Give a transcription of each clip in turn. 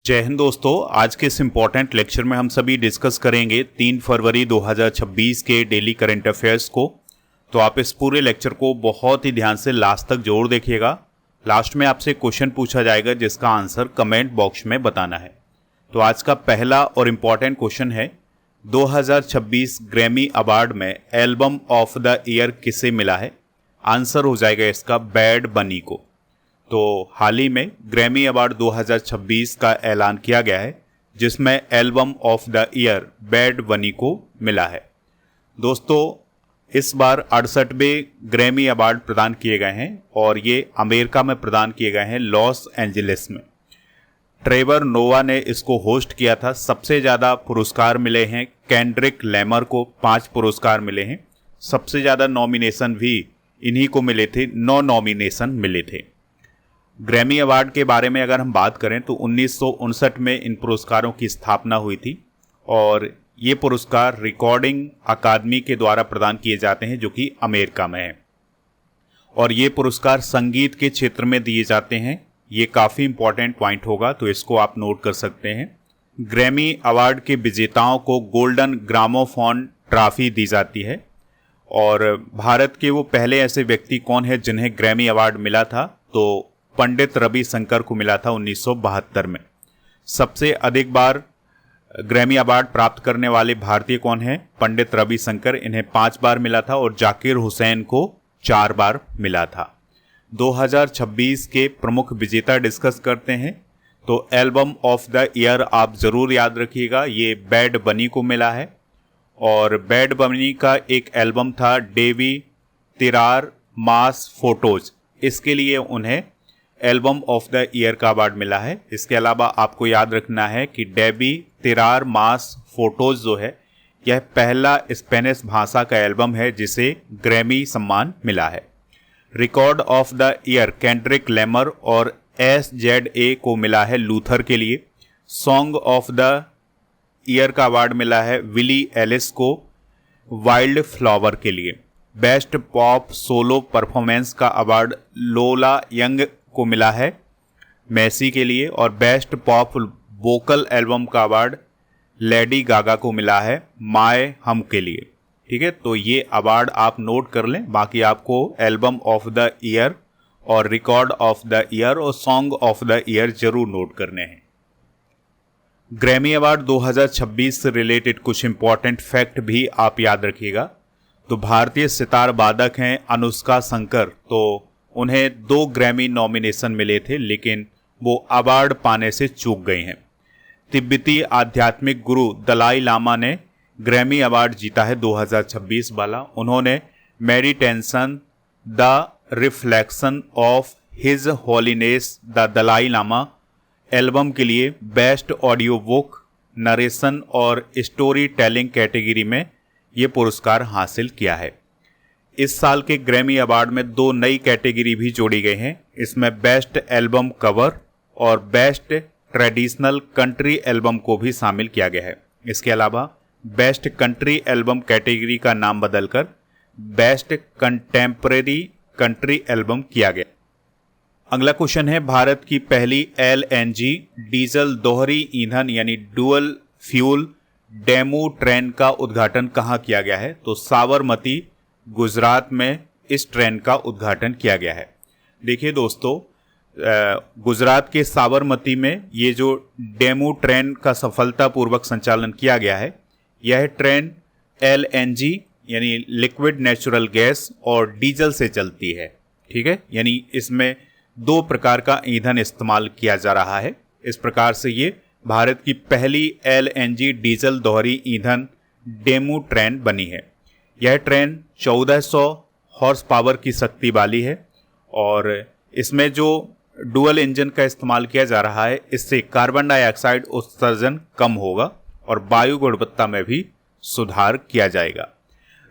जय हिंद दोस्तों। आज के इस इम्पॉर्टेंट लेक्चर में हम सभी डिस्कस करेंगे 3 फरवरी 2026 के डेली करंट अफेयर्स को। तो आप इस पूरे लेक्चर को बहुत ही ध्यान से लास्ट तक जरूर देखिएगा। लास्ट में आपसे क्वेश्चन पूछा जाएगा जिसका आंसर कमेंट बॉक्स में बताना है। तो आज का पहला और इम्पॉर्टेंट क्वेश्चन है, 2026 ग्रैमी अवार्ड में एल्बम ऑफ द ईयर किसे मिला है? आंसर हो जाएगा इसका बैड बनी को। तो हाल ही में ग्रैमी अवार्ड 2026 का ऐलान किया गया है जिसमें album of the year bad बनी को मिला है। दोस्तों, इस बार 68वें ग्रैमी अवार्ड प्रदान किए गए हैं और ये अमेरिका में प्रदान किए गए हैं, लॉस एंजलिस में। ट्रेवर नोवा ने इसको होस्ट किया था। सबसे ज़्यादा पुरस्कार मिले हैं केंड्रिक लैमर को, 5 पुरस्कार मिले हैं। सबसे ज़्यादा नॉमिनेशन भी इन्हीं को मिले थे, 9 नॉमिनेशन मिले थे। ग्रैमी अवार्ड के बारे में अगर हम बात करें तो 1959 में इन पुरस्कारों की स्थापना हुई थी और ये पुरस्कार रिकॉर्डिंग अकादमी के द्वारा प्रदान किए जाते हैं जो कि अमेरिका में है। और ये पुरस्कार संगीत के क्षेत्र में दिए जाते हैं। ये काफ़ी इंपॉर्टेंट पॉइंट होगा, तो इसको आप नोट कर सकते हैं। ग्रैमी अवार्ड के विजेताओं को गोल्डन ग्रामोफोन ट्रॉफी दी जाती है। और भारत के वो पहले ऐसे व्यक्ति कौन है जिन्हें ग्रैमी अवार्ड मिला था? तो पंडित रविशंकर को मिला था 1972 में। सबसे अधिक बार ग्रैमी अवार्ड प्राप्त करने वाले भारतीय कौन है? पंडित रविशंकर, इन्हें 5 बार मिला था और जाकिर हुसैन को 4 बार मिला था। 2026 के प्रमुख विजेता डिस्कस करते हैं। तो एल्बम ऑफ द ईयर आप जरूर याद रखिएगा, ये बैड बनी को मिला है। और बैड बनी का एक एल्बम था डेवी तिरार मास फोटोज, इसके लिए उन्हें एल्बम ऑफ द ईयर का अवार्ड मिला है। इसके अलावा आपको याद रखना है कि डेवी तिरार मास फोटोज जो है यह पहला स्पेनिश भाषा का एल्बम है जिसे ग्रैमी सम्मान मिला है। Record of the year Kendrick Lamar और SZA को मिला है लूथर के लिए। सॉन्ग ऑफ द ईयर का अवार्ड मिला है विली एलिस को वाइल्ड फ्लावर के लिए। बेस्ट पॉप सोलो परफॉर्मेंस का अवार्ड लोला यंग को मिला है मैसी के लिए। और बेस्ट पॉप वोकल एल्बम का अवार्ड लेडी गागा को मिला है माय हम के लिए। ठीक है, तो ये अवार्ड आप नोट कर लें। बाकी आपको एल्बम ऑफ द ईयर और रिकॉर्ड ऑफ द ईयर और सॉन्ग ऑफ द ईयर जरूर नोट करने हैं। ग्रैमी अवार्ड 2026 से रिलेटेड कुछ इंपॉर्टेंट फैक्ट भी आप याद रखिएगा। तो भारतीय सितार वादक हैं अनुष्का शंकर, तो उन्हें 2 ग्रैमी नॉमिनेशन मिले थे लेकिन वो अवार्ड पाने से चूक गई हैं। तिब्बती आध्यात्मिक गुरु दलाई लामा ने ग्रैमी अवार्ड जीता है 2026 वाला। उन्होंने meditation the reflection of his holiness the Dalai Lama album के लिए बेस्ट ऑडियो बुक, नरेशन और स्टोरी टेलिंग कैटेगरी में ये पुरस्कार हासिल किया है। इस साल के ग्रैमी अवार्ड में 2 नई कैटेगरी भी जोड़ी गई हैं। इसमें बेस्ट एल्बम कवर और बेस्ट ट्रेडिशनल कंट्री एल्बम को भी शामिल किया गया है। इसके अलावा बेस्ट कंट्री एल्बम कैटेगरी का नाम बदलकर बेस्ट कंटेम्परेरी कंट्री एल्बम किया गया। अगला क्वेश्चन है, भारत की पहली LNG डीजल दोहरी ईंधन यानी डुअल फ्यूल डेमू ट्रेन का उद्घाटन कहाँ किया गया है? तो साबरमती गुजरात में इस ट्रेन का उद्घाटन किया गया है। देखिए दोस्तों, गुजरात के साबरमती में ये जो डेमू ट्रेन का सफलतापूर्वक संचालन किया गया है, यह ट्रेन LNG यानी लिक्विड नेचुरल गैस और डीजल से चलती है। ठीक है, यानी इसमें 2 प्रकार का ईंधन इस्तेमाल किया जा रहा है। इस प्रकार से ये भारत की पहली LNG डीजल दोहरी ईंधन डेमू ट्रेन बनी है। यह ट्रेन 1400 हॉर्स पावर की शक्ति वाली है और इसमें जो डुअल इंजन का इस्तेमाल किया जा रहा है, इससे कार्बन डाइऑक्साइड उत्सर्जन कम होगा और वायु गुणवत्ता में भी सुधार किया जाएगा।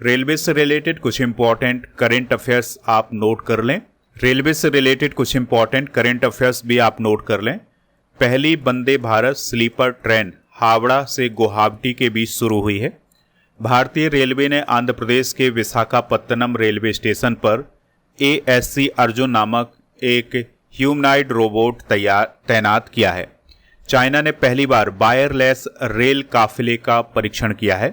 रेलवे से रिलेटेड कुछ इंपॉर्टेंट करंट अफेयर्स आप नोट कर लें। रेलवे से रिलेटेड कुछ इंपॉर्टेंट करंट अफेयर्स भी आप नोट कर लें। पहली वंदे भारत स्लीपर ट्रेन हावड़ा से गुवाहाटी के बीच शुरू हुई है। भारतीय रेलवे ने आंध्र प्रदेश के विशाखापत्तनम रेलवे स्टेशन पर ASC अर्जुन नामक एक ह्यूमनॉइड रोबोट तैनात किया है। चाइना ने पहली बार वायरलेस रेल काफिले का परीक्षण किया है।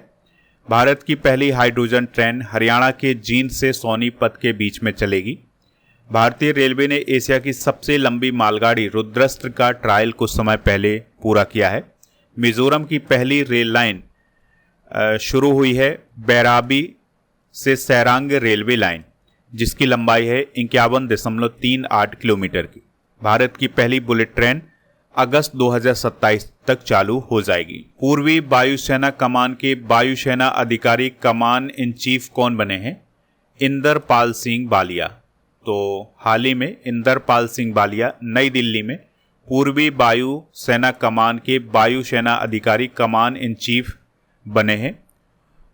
भारत की पहली हाइड्रोजन ट्रेन हरियाणा के जींद से सोनीपत के बीच में चलेगी। भारतीय रेलवे ने एशिया की सबसे लंबी मालगाड़ी रुद्रस्त्र का ट्रायल कुछ समय पहले पूरा किया है। मिजोरम की पहली रेल लाइन शुरू हुई है बैराबी से सैरांग रेलवे लाइन, जिसकी लंबाई है 51.38 किलोमीटर की। भारत की पहली बुलेट ट्रेन अगस्त 2027 तक चालू हो जाएगी। पूर्वी वायुसेना कमान के वायुसेना अधिकारी कमान इन चीफ कौन बने हैं? इंदरपाल सिंह बालिया। तो हाल ही में इंदरपाल सिंह बालिया नई दिल्ली में पूर्वी वायु सेना कमान के वायुसेना अधिकारी कमान इन चीफ बने हैं।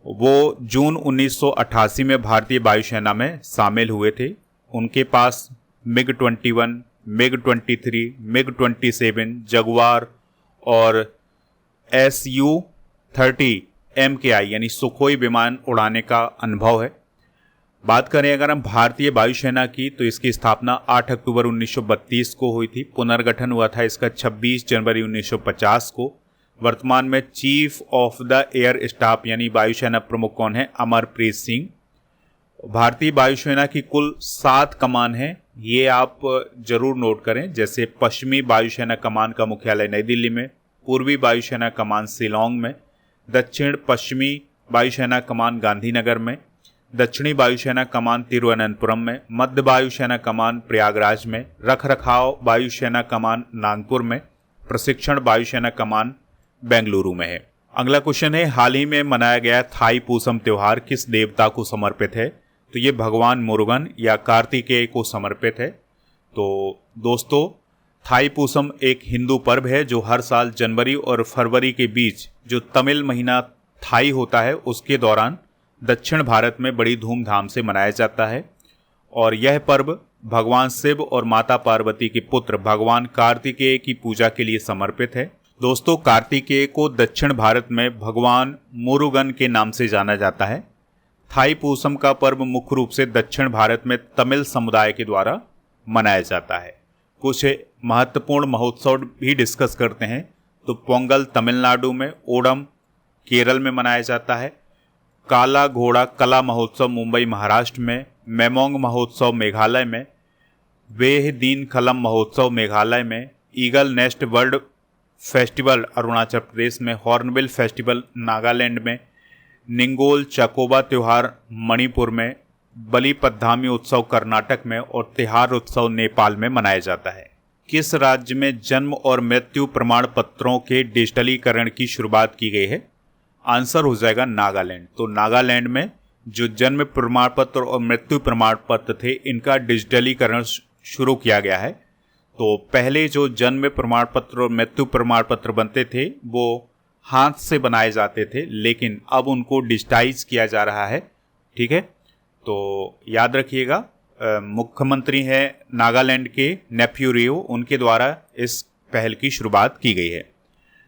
वो जून 1988 में भारतीय वायुसेना में शामिल हुए थे। उनके पास MiG-21, MiG-23, MiG-27, जगुआर और Su-30 MKI यानी सुखोई विमान उड़ाने का अनुभव है। बात करें अगर हम भारतीय वायुसेना की, तो इसकी स्थापना 8 अक्टूबर 1932 को हुई थी। पुनर्गठन हुआ था इसका 26 जनवरी 1950 को। वर्तमान में chief of the air staff यानी वायुसेना प्रमुख कौन है? अमरप्रीत सिंह। भारतीय वायुसेना की कुल 7 कमान है, ये आप जरूर नोट करें। जैसे पश्चिमी वायुसेना कमान का मुख्यालय नई दिल्ली में, पूर्वी वायुसेना कमान शिलोंग में, दक्षिण पश्चिमी वायुसेना कमान गांधीनगर में, दक्षिणी वायुसेना कमान तिरुवनंतपुरम में, मध्य वायुसेना कमान प्रयागराज में, रखरखाव वायुसेना कमान नागपुर में, प्रशिक्षण वायुसेना कमान बेंगलुरु में है। अगला क्वेश्चन है, हाल ही में मनाया गया थाई पूसम त्योहार किस देवता को समर्पित है? तो ये भगवान मुरुगन या कार्तिकेय को समर्पित है। तो दोस्तों, थाई पूसम एक हिंदू पर्व है जो हर साल जनवरी और फरवरी के बीच जो तमिल महीना थाई होता है उसके दौरान दक्षिण भारत में बड़ी धूमधाम से मनाया जाता है। और यह पर्व भगवान शिव और माता पार्वती के पुत्र भगवान कार्तिकेय की पूजा के लिए समर्पित है। दोस्तों, कार्तिकेय को दक्षिण भारत में भगवान मुरुगन के नाम से जाना जाता है। थाई पूसम का पर्व मुख्य रूप से दक्षिण भारत में तमिल समुदाय के द्वारा मनाया जाता है। कुछ महत्वपूर्ण महोत्सव भी डिस्कस करते हैं। तो पोंगल तमिलनाडु में, ओणम केरल में मनाया जाता है, काला घोड़ा कला महोत्सव मुंबई महाराष्ट्र में, मेमोंग महोत्सव मेघालय में, वेह दीन खलम महोत्सव मेघालय में, eagle nest world festival Arunachal Pradesh में, हॉर्नबिल फेस्टिवल नागालैंड में, निंगोल चकोबा त्योहार मणिपुर में, बलिपद्धामी उत्सव कर्नाटक में और तिहार उत्सव नेपाल में मनाया जाता है। किस राज्य में जन्म और मृत्यु प्रमाण पत्रों के डिजिटलीकरण की शुरुआत की गई है? आंसर हो जाएगा नागालैंड। तो नागालैंड में जो जन्म प्रमाण पत्र और मृत्यु प्रमाण पत्र थे इनका डिजिटलीकरण शुरू किया गया है। तो पहले जो जन्म प्रमाण पत्र और मृत्यु प्रमाण पत्र बनते थे वो हाथ से बनाए जाते थे, लेकिन अब उनको डिजिटाइज किया जा रहा है। ठीक है, तो याद रखिएगा, मुख्यमंत्री हैं नागालैंड के नेफ्यू रियो, उनके द्वारा इस पहल की शुरुआत की गई है।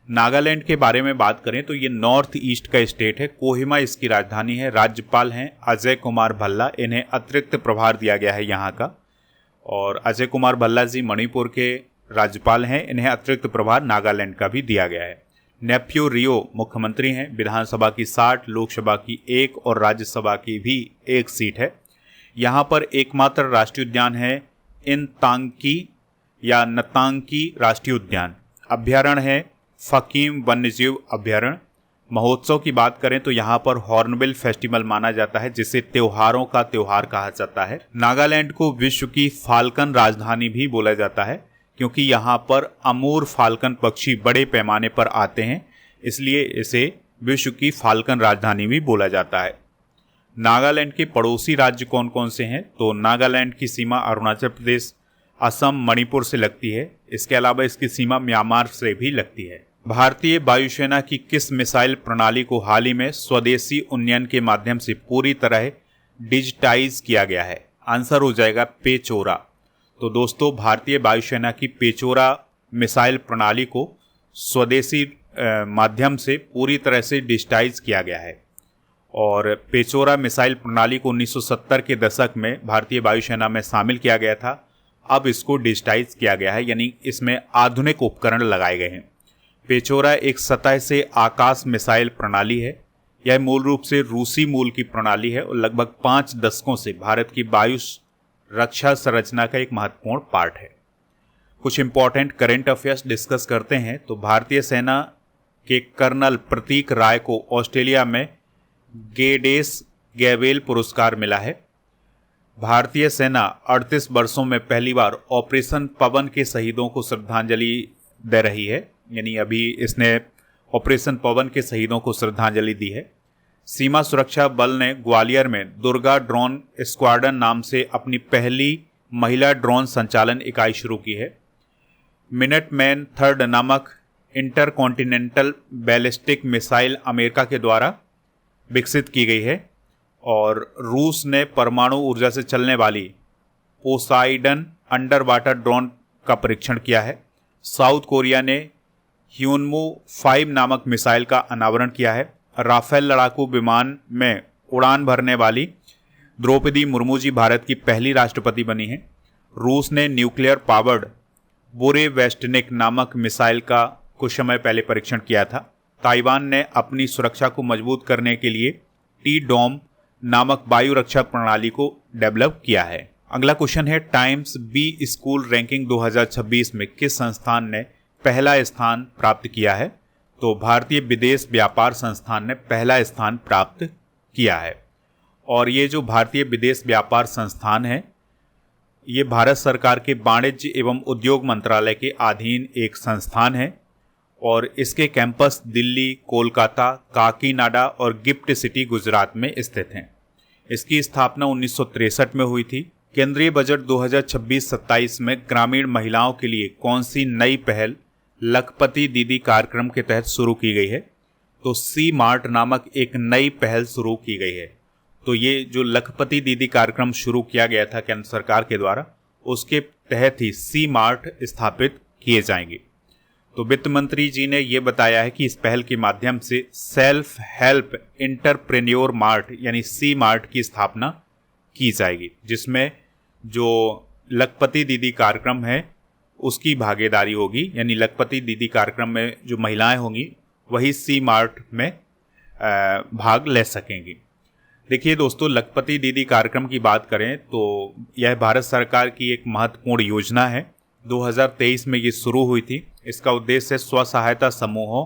नागालैंड के बारे में बात करें तो ये नॉर्थ ईस्ट का स्टेट है, कोहिमा इसकी राजधानी है। राज्यपाल हैं अजय कुमार भल्ला, इन्हें अतिरिक्त प्रभार दिया गया है यहाँ का। और अजय कुमार भल्ला जी मणिपुर के राज्यपाल हैं, इन्हें अतिरिक्त प्रभार नागालैंड का भी दिया गया है। नेफ्यू रियो मुख्यमंत्री हैं। विधानसभा की 60, लोकसभा की 1 और राज्यसभा की भी 1 सीट है। यहाँ पर एकमात्र राष्ट्रीय उद्यान है इनतांकी या नतांकी राष्ट्रीय उद्यान। अभ्यारण्य है फकीम वन्यजीव अभ्यारण्य। महोत्सव की बात करें तो यहाँ पर हॉर्नबिल फेस्टिवल माना जाता है, जिसे त्योहारों का त्योहार कहा जाता है। नागालैंड को विश्व की फाल्कन राजधानी भी बोला जाता है, क्योंकि यहाँ पर अमूर फाल्कन पक्षी बड़े पैमाने पर आते हैं, इसलिए इसे विश्व की फाल्कन राजधानी भी बोला जाता है। नागालैंड के पड़ोसी राज्य कौन कौन से हैं? तो नागालैंड की सीमा अरुणाचल प्रदेश, असम, मणिपुर से लगती है। इसके अलावा इसकी सीमा म्यांमार से भी लगती है। भारतीय वायुसेना की किस मिसाइल प्रणाली को हाल ही में स्वदेशी उन्नयन के माध्यम से पूरी तरह डिजिटाइज किया गया है? आंसर हो जाएगा पेचोरा। तो दोस्तों, भारतीय वायुसेना की पेचोरा मिसाइल प्रणाली को स्वदेशी माध्यम से पूरी तरह से डिजिटाइज किया गया है। और पेचोरा मिसाइल प्रणाली को 1970 के दशक में भारतीय वायुसेना में शामिल किया गया था। अब इसको डिजिटाइज किया गया है, यानी इसमें आधुनिक उपकरण लगाए गए हैं। पेचोरा एक सतह से आकाश मिसाइल प्रणाली है। यह मूल रूप से रूसी मूल की प्रणाली है और लगभग 5 दशकों से भारत की वायु रक्षा संरचना का एक महत्वपूर्ण पार्ट है। कुछ इंपॉर्टेंट करंट अफेयर्स डिस्कस करते हैं। तो भारतीय सेना के कर्नल प्रतीक राय को ऑस्ट्रेलिया में गेडेस गैवेल पुरस्कार मिला है। भारतीय सेना 38 वर्षों में पहली बार ऑपरेशन पवन के शहीदों को श्रद्धांजलि दे रही है, यानी अभी इसने ऑपरेशन पवन के शहीदों को श्रद्धांजलि दी है। सीमा सुरक्षा बल ने ग्वालियर में दुर्गा ड्रोन स्क्वाड्रन नाम से अपनी पहली महिला ड्रोन संचालन इकाई शुरू की है। मिनटमैन थर्ड नामक इंटरकॉन्टिनेंटल बैलिस्टिक मिसाइल अमेरिका के द्वारा विकसित की गई है और रूस ने परमाणु ऊर्जा से चलने वाली पोसाइडन अंडर वाटर ड्रोन का परीक्षण किया है। साउथ कोरिया ने ह्यूनमू 5 नामक मिसाइल का अनावरण किया है। राफेल लड़ाकू विमान में उड़ान भरने वाली द्रौपदी मुर्मू जी भारत की पहली राष्ट्रपति बनी हैं। रूस ने न्यूक्लियर पावर्ड बुरेवेस्टनिक नामक मिसाइल का कुछ समय पहले परीक्षण किया था। ताइवान ने अपनी सुरक्षा को मजबूत करने के लिए टी-डॉम नामक वायु रक्षा प्रणाली को डेवलप किया है। अगला क्वेश्चन है, टाइम्स बी स्कूल रैंकिंग 2026 में किस संस्थान ने पहला स्थान प्राप्त किया है? तो भारतीय विदेश व्यापार संस्थान ने पहला स्थान प्राप्त किया है। और ये जो भारतीय विदेश व्यापार संस्थान है, ये भारत सरकार के वाणिज्य एवं उद्योग मंत्रालय के अधीन एक संस्थान है और इसके कैंपस दिल्ली, कोलकाता, काकीनाडा और गिफ्ट सिटी गुजरात में स्थित हैं। इसकी स्थापना 1963 में हुई थी। केंद्रीय बजट 2026-27 में ग्रामीण महिलाओं के लिए कौन सी नई पहल लखपति दीदी कार्यक्रम के तहत शुरू की गई है? तो सी मार्ट नामक एक नई पहल शुरू की गई है। तो ये जो लखपति दीदी कार्यक्रम शुरू किया गया था केंद्र सरकार के द्वारा, उसके तहत ही सी मार्ट स्थापित किए जाएंगे। तो वित्त मंत्री जी ने ये बताया है कि इस पहल के माध्यम से सेल्फ हेल्प इंटरप्रेन्योर मार्ट यानी सी मार्ट की स्थापना की जाएगी, जिसमें जो लखपति दीदी कार्यक्रम है उसकी भागीदारी होगी, यानी लखपति दीदी कार्यक्रम में जो महिलाएं होंगी वही सी मार्ट में भाग ले सकेंगी। देखिए दोस्तों, लखपति दीदी कार्यक्रम की बात करें तो यह भारत सरकार की एक महत्वपूर्ण योजना है। 2023 में ये शुरू हुई थी। इसका उद्देश्य है स्व सहायता समूहों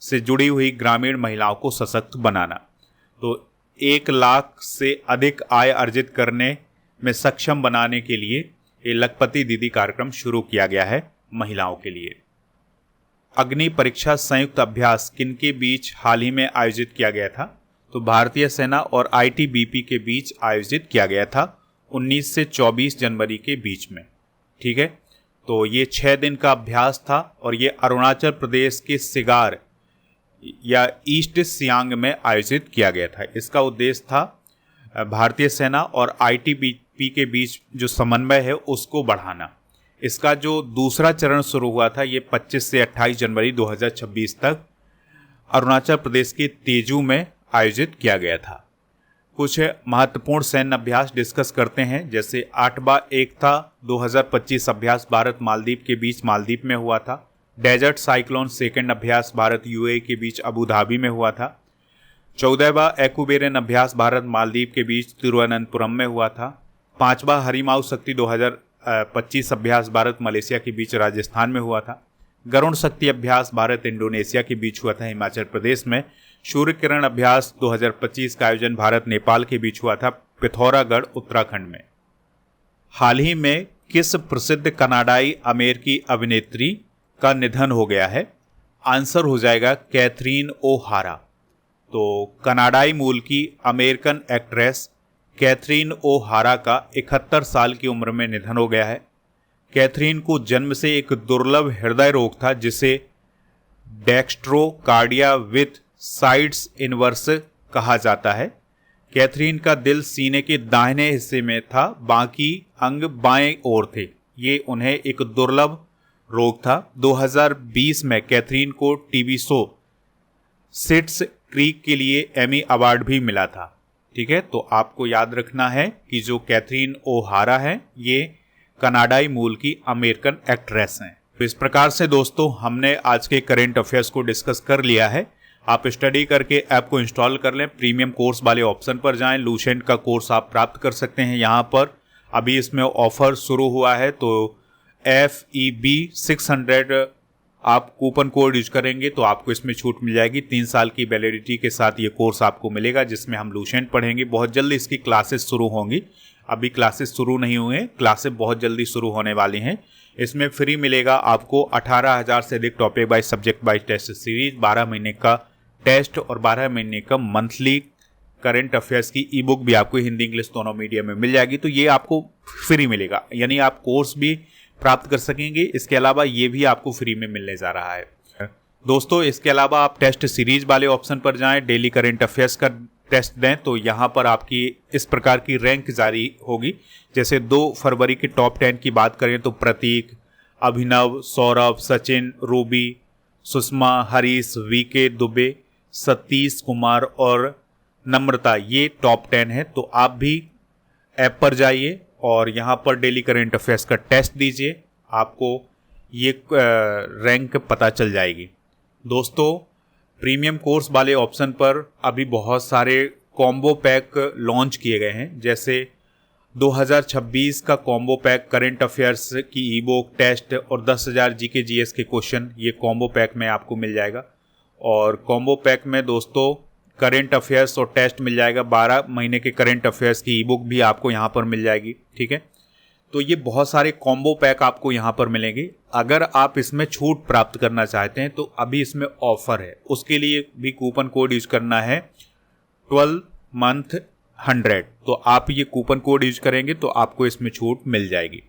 से जुड़ी हुई ग्रामीण महिलाओं को सशक्त बनाना। तो 1 लाख से अधिक आय अर्जित करने में सक्षम बनाने के लिए ये लखपति दीदी कार्यक्रम शुरू किया गया है महिलाओं के लिए। अग्नि परीक्षा संयुक्त अभ्यास किनके बीच हाल ही में आयोजित किया गया था? तो भारतीय सेना और आईटीबीपी के बीच आयोजित किया गया था 19 से 24 जनवरी के बीच में। ठीक है, तो ये 6 दिन का अभ्यास था और ये अरुणाचल प्रदेश के सिगार या ईस्ट सियांग में आयोजित किया गया था। इसका उद्देश्य था भारतीय सेना और आईटीबीपी के बीच जो समन्वय है उसको बढ़ाना। इसका जो दूसरा चरण शुरू हुआ था ये 25 से 28 जनवरी 2026 तक अरुणाचल प्रदेश के तेजू में आयोजित किया गया था। कुछ महत्वपूर्ण सैन्य अभ्यास डिस्कस करते हैं, जैसे 8वां एकता 2025 अभ्यास भारत मालदीव के बीच मालदीव में हुआ था। डेजर्ट साइक्लोन सेकंड अभ्यास भारत यूएई के बीच अबू धाबी में हुआ था। 14वां एक्यूबेरियन अभ्यास भारत मालदीव के बीच तिरुवनंतपुरम में हुआ था। 5वां हरिमाऊ शक्ति 2025 अभ्यास भारत मलेशिया के बीच राजस्थान में हुआ था। गरुण शक्ति अभ्यास भारत इंडोनेशिया के बीच हुआ था हिमाचल प्रदेश में। सूर्य किरण अभ्यास 2025 का आयोजन भारत नेपाल के बीच हुआ था पिथौरागढ़ उत्तराखंड में। हाल ही में किस प्रसिद्ध कनाडाई अमेरिकी अभिनेत्री का निधन हो गया है? आंसर हो जाएगा कैथरीन ओहारा। तो कनाडाई मूल की अमेरिकन एक्ट्रेस कैथरीन ओहारा का 71 साल की उम्र में निधन हो गया है। कैथरीन को जन्म से एक दुर्लभ हृदय रोग था जिसे डेक्स्ट्रोकार्डिया विथ साइड्स इनवर्स कहा जाता है। कैथरीन का दिल सीने के दाहिने हिस्से में था, बाकी अंग बाएं ओर थे। ये उन्हें एक दुर्लभ रोग था। 2020 में कैथरीन को टीवी शो सिट्स क्रीक के लिए एमी अवार्ड भी मिला था। ठीक है, तो आपको याद रखना है कि जो कैथरीन ओहारा है ये कनाडाई मूल की अमेरिकन एक्ट्रेस हैं। तो इस प्रकार से दोस्तों हमने आज के करेंट अफेयर्स को डिस्कस कर लिया है। आप स्टडी करके ऐप को इंस्टॉल कर लें, प्रीमियम कोर्स वाले ऑप्शन पर जाएं, लूसेंट का कोर्स आप प्राप्त कर सकते हैं। यहाँ पर अभी इसमें ऑफर शुरू हुआ है, तो FEB 600 आप कूपन कोड यूज करेंगे तो आपको इसमें छूट मिल जाएगी। 3 साल की वैलिडिटी के साथ ये कोर्स आपको मिलेगा, जिसमें हम लूसेंट पढ़ेंगे। बहुत जल्दी इसकी क्लासेस शुरू होंगी, अभी क्लासेस शुरू नहीं हुए, क्लासेस बहुत जल्दी शुरू होने वाली हैं। इसमें फ्री मिलेगा आपको 18,000 से अधिक topic wise subject wise test series, 12 महीने का टेस्ट और 12 महीने का मंथली करंट अफेयर्स की ई बुक भी आपको हिंदी इंग्लिश दोनों मीडियम में मिल जाएगी। तो ये आपको फ्री मिलेगा, यानी आप कोर्स भी प्राप्त कर सकेंगे। इसके अलावा ये भी आपको फ्री में मिलने जा रहा है दोस्तों। इसके अलावा आप टेस्ट सीरीज वाले ऑप्शन पर जाएं, डेली करंट अफेयर्स का टेस्ट दें तो यहाँ पर आपकी इस प्रकार की रैंक जारी होगी। जैसे 2 फरवरी के टॉप 10 की बात करें तो प्रतीक, अभिनव, सौरभ, सचिन, रूबी, सुषमा, हरीश, VK दुबे, सतीश कुमार और नम्रता, ये टॉप 10 है। तो आप भी ऐप पर जाइए और यहाँ पर डेली करंट अफेयर्स का टेस्ट दीजिए, आपको ये रैंक पता चल जाएगी। दोस्तों प्रीमियम कोर्स वाले ऑप्शन पर अभी बहुत सारे कॉम्बो पैक लॉन्च किए गए हैं। जैसे 2026 का कॉम्बो पैक करंट अफेयर्स की ई बुक, टेस्ट और 10,000 GK GS के क्वेश्चन, ये कॉम्बो पैक में आपको मिल जाएगा। और कॉम्बो पैक में दोस्तों करंट अफेयर्स और टेस्ट मिल जाएगा, 12 महीने के करंट अफेयर्स की ई बुक भी आपको यहाँ पर मिल जाएगी। ठीक है, तो ये बहुत सारे कॉम्बो पैक आपको यहाँ पर मिलेंगे। अगर आप इसमें छूट प्राप्त करना चाहते हैं तो अभी इसमें ऑफर है, उसके लिए भी कूपन कोड यूज करना है 12 month 100। तो आप ये कूपन कोड यूज करेंगे तो आपको इसमें छूट मिल जाएगी।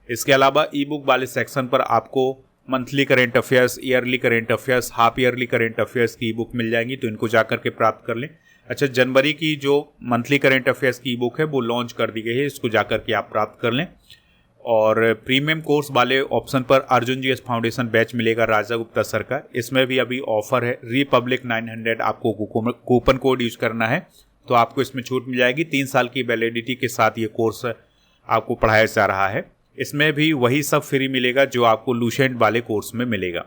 इसके अलावा ई बुक वाले सेक्शन पर आपको monthly current affairs, yearly current affairs, half yearly current affairs की ई बुक मिल जाएंगी, तो इनको जाकर के प्राप्त कर लें। अच्छा, जनवरी की जो मंथली करंट अफेयर्स की ई बुक है वो लॉन्च कर दी गई है, इसको जाकर के आप प्राप्त कर लें। और प्रीमियम कोर्स वाले ऑप्शन पर अर्जुन GS फाउंडेशन बैच मिलेगा राजा गुप्ता सर का, इसमें भी अभी ऑफर है। रिपब्लिक 900 आपको कूपन कोड यूज करना है तो आपको इसमें छूट मिल जाएगी। 3 साल की वैलिडिटी के साथ ये कोर्स आपको पढ़ाया जा रहा है। इसमें भी वही सब फ्री मिलेगा जो आपको लूसेंट वाले कोर्स में मिलेगा।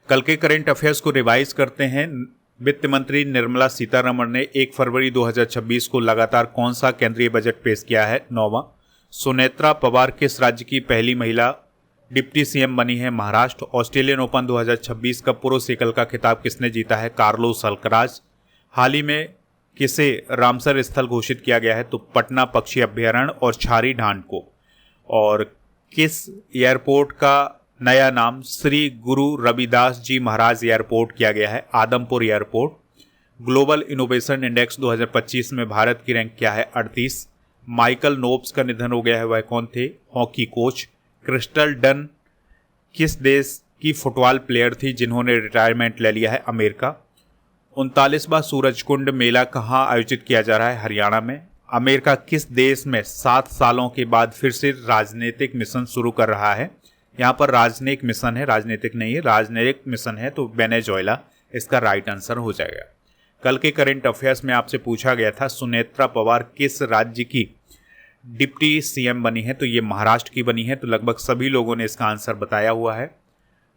कल के करंट अफेयर्स को रिवाइज करते हैं। वित्त मंत्री निर्मला सीतारमण ने 1 फरवरी 2026 को लगातार कौन सा केंद्रीय बजट पेश किया है? 9वां। सुनेत्रा पवार किस राज्य की पहली महिला डिप्टी CM बनी है? महाराष्ट्र। ऑस्ट्रेलियन ओपन 2026 का पुरुष एकल का खिताब किसने जीता है? Carlos Alcaraz. हाल ही में किसे रामसर स्थल घोषित किया गया है? तो पटना पक्षी अभ्यारण्य और छारी ढांड को। और किस एयरपोर्ट का नया नाम श्री गुरु रविदास जी महाराज एयरपोर्ट किया गया है? Adampur airport. Global innovation index 2025 में भारत की रैंक क्या है? 38। माइकल नोब्स का निधन हो गया है, वह कौन थे? Hockey coach. क्रिस्टल डन किस देश की फुटबॉल प्लेयर थी जिन्होंने रिटायरमेंट ले लिया है? अमेरिका। 39वां सूरजकुंड मेला कहाँ आयोजित किया जा रहा है? हरियाणा में। अमेरिका किस देश में 7 सालों के बाद फिर से राजनीतिक मिशन शुरू कर रहा है? यहाँ पर राजनयिक मिशन है, राजनीतिक नहीं है, राजनयिक मिशन है, तो वेनेजुएला इसका राइट आंसर हो जाएगा। कल के करंट अफेयर्स में आपसे पूछा गया था सुनेत्रा पवार किस राज्य की डिप्टी CM बनी है? तो ये महाराष्ट्र की बनी है। तो लगभग सभी लोगों ने इसका आंसर बताया हुआ है।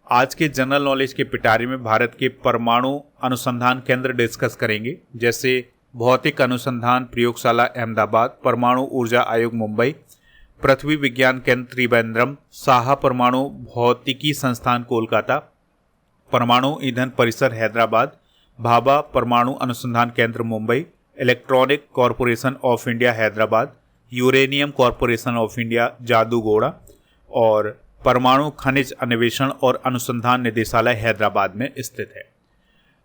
आज के जनरल नॉलेज के पिटारे में भारत के परमाणु अनुसंधान केंद्र डिस्कस करेंगे, जैसे भौतिक अनुसंधान प्रयोगशाला अहमदाबाद, परमाणु ऊर्जा आयोग मुंबई, पृथ्वी विज्ञान केंद्र त्रिवेंद्रम, साहा परमाणु भौतिकी संस्थान कोलकाता, परमाणु ईंधन परिसर हैदराबाद, भाभा परमाणु अनुसंधान केंद्र Mumbai, electronic corporation of India Hyderabad, uranium corporation of India Jaduguda और परमाणु खनिज अन्वेषण और अनुसंधान निदेशालय हैदराबाद में स्थित है।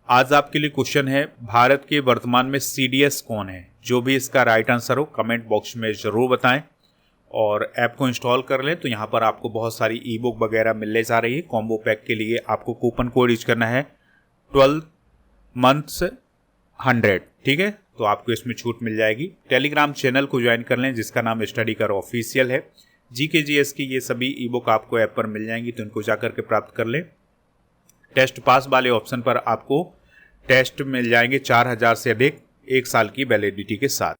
आज आपके लिए क्वेश्चन है, भारत के वर्तमान में CDS कौन है? जो भी इसका राइट आंसर हो कमेंट बॉक्स में ज़रूर बताएं और ऐप को इंस्टॉल कर लें। तो यहाँ पर आपको बहुत सारी ई बुक वगैरह मिलने जा रही है। कॉम्बो पैक के लिए आपको कूपन कोड यूज करना है 12 months 100। ठीक है, तो आपको इसमें छूट मिल जाएगी। टेलीग्राम चैनल को ज्वाइन कर लें जिसका नाम स्टडी कर ऑफिशियल है। GK GS की ये सभी ई बुक आपको ऐप पर मिल जाएंगी, तो इनको जाकर के प्राप्त कर लें। टेस्ट पास वाले ऑप्शन पर आपको टेस्ट मिल जाएंगे 4000 से अधिक 1 साल की वैलिडिटी के साथ।